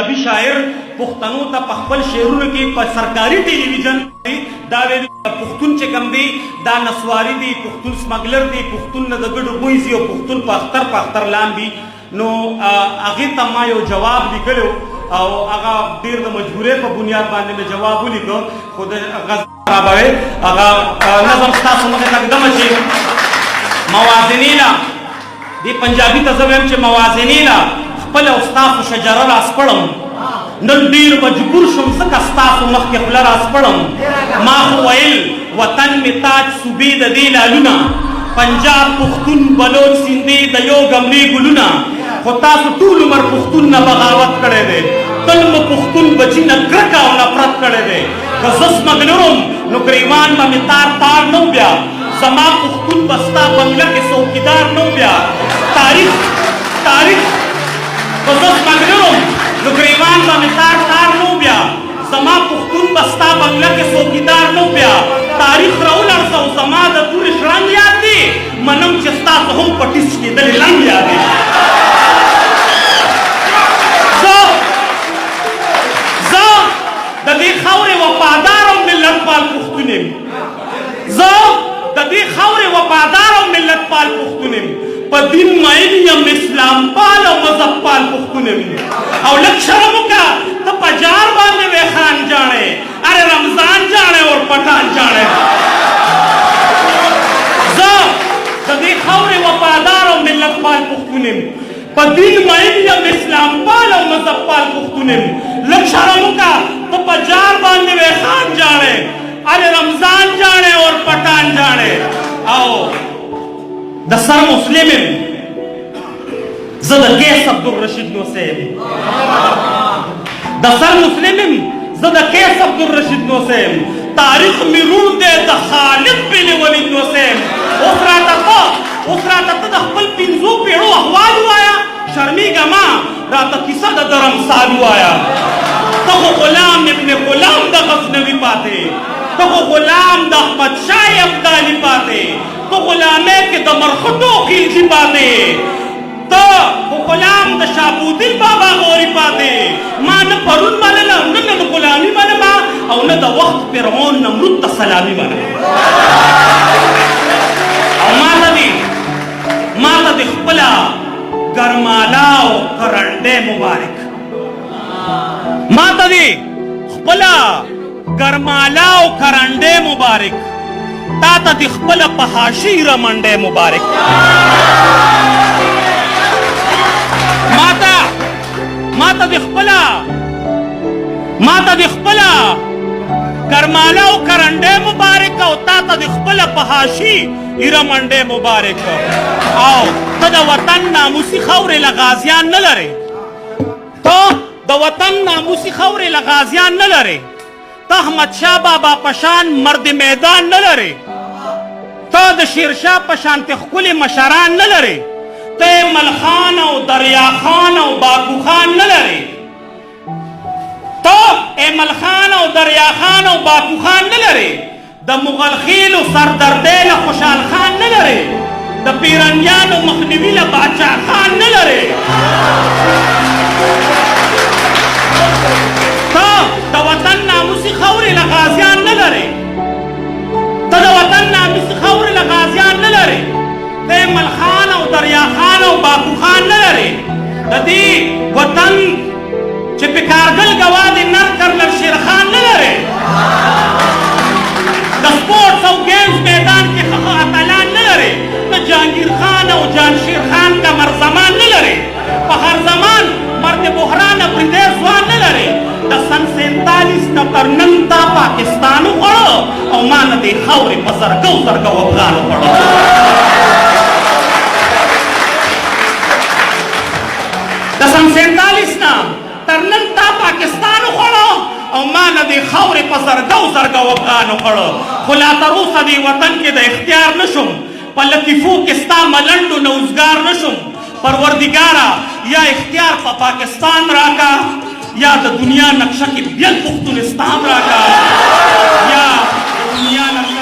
ابي شاعر پښتنو ته په خپل شعرونو کې په سرکاري ټلویزیون دا ویلي پښتون چې کوم دی دا نسواري دی، پښتون سمګلر دی، پښتون نه د ګډو بویزي او پښتون په اختر لامبي. نو هغې ته ما یو جواب لیکلو او هغه ډېر د مجبورۍ په بنیاد باندې مې جواب ولیکه، خو د غزل خرابوي هغه نظم ستاسو مخې ته ږدمه چې موازنې له دې پنجابي ته زه وایم چې موازنې له خپل او ستاسو شجره راسپړم، نن ډېر مجبور شوم ځکه ستاسو مخکې خوله راسپړم. ما خو ویل وطن مې تاج صوبې د دې لالونه، پنجاب پښتون بلوچ سیندې د یو ګمرې ګلونه، خو تاسو ټول عمر پښتون نه بغاوت کړی دی، تل مو پښتون بچي نه کرکه او نفرت کړی دی. که زه سمګلرم نو ګریوان به مې تار نه بیا، زما پښتون به ستا بنګله کې څوکیدار نه بیا. تاریخ که زه سمګلرم نو ګریوان به مې تار نه بیا، زما پښتون به ستا بنګله کې څوکیدار نه بیا. تاریخ راولړسو زما د تورې شړنګ یاد دی، منم چې ستاسو هم په ټیس کېدلې لنګ یاد دی. زه د دې خاورې وفادار او ملت پال پښتون یم، زه د دې خاورې وفادار او ملت پال پښتون یم، په دین مین یم، اسلام پال او مذهب پال پښتون یم. او لږ شرم وکړه، ته په جار باندې وې خان جاڼې، ارے رمضان جاڼې اور پټان جاڼې. زه د دې خاورې وفادار او ملت پال پښتون یم، په دین مین یم، اسلام پال او مذهب پال پښتون یم. لږ شرم وکړه، ته په جار باندې وې خان جاڼې، ارے رمضان جاڼې اور پټان جاڼې. او د سر مسلم یم، زه د قیس عبدالرشید نوسی یم. د سر مسلم یم، زه د قیس عبدالرشید نوسی یم. تاریخ مې روڼ دی د خالد بن ولید نوسی یم. اوس راته ته د خپل پنځو پیړو احوال ووایه، شرمېږه مه، راته کیسه د درمسال ووایه. ته خو غلام ابن غلام د غزنوي پاتې، ته خو غلام د احمدشاه ابدالي پاتې، ته غلامۍ کې د مرخټو خلجي پاتې، ته خو غلام د شاهبودین بابا غوري پاتې. ما نه پرون منله، نه نن غلامي منمه، او نه د وخت فرعون نمرود ته سلامي منمه. او ماته د خپله ګرماله او کرنډۍ مبارک، ماته د خپله ګرماله او کرنډۍ مبارک، تا ته د خپله فحاشي رمنډۍ مبارک. ماته د خپله ګرماله او کرنډۍ مبارک، او تا ته د خپله فحاشي رمنډۍ مبارک. او ته د وطن ناموسي خاورې له غازیان نه لرې، ته د وطن ناموسي خاورې له غازیان نه لرې، ته احمدشاه بابا پشان مرد میدان نه لرې، ته د شیرشاه پشانتې ښکلي مشران نه لرې، ته ملخان او دریاخان او باکوخان نه لرې، ته ملخان او دریاخان او باکوخان نه لرې، د مغل خیلو سردردۍ له خوشحال خان نه لرې، د پیرنیانو مخنیوي له باچا خان نه لرې، ته د وطن ناموسي خاورې له غازیان نه لرې، ته د وطن ناموسي خاورې له غازیان نه لرې، ته ملخان او دریاخان او باکوخان نه لرې، د دې وطن چې په کارګل ګواه د نر کرنل شیرخان نه لرې، د سپورټس او ګیمز میدان کې ښه اتلان نه لرې، ته جهانګیر خان او جانشیر خان قمر زمان نه لرې، په هر زمان مرد بحران اپریدی ځوان نه لرې، د سن 47 نه تر نن تا پاکستان وخوړه، او ما نه دې خاورې په زرګو افغان وخوړه. د سن 47 نه تر نن تا پاکستان وخوړه، او ما نه دې خاورې په زرګو افغان وخوړه. خو لا تر اوسه دې وطن کې د اختیار نشم، په لطیفو کې ستا ملنډو نه اوزګار نشم. پروردګاره یا اختیار په پاکستان راکا، یا د دنیا نقشه کې بیل پښتونستان راکا، یا د دنیا نقشه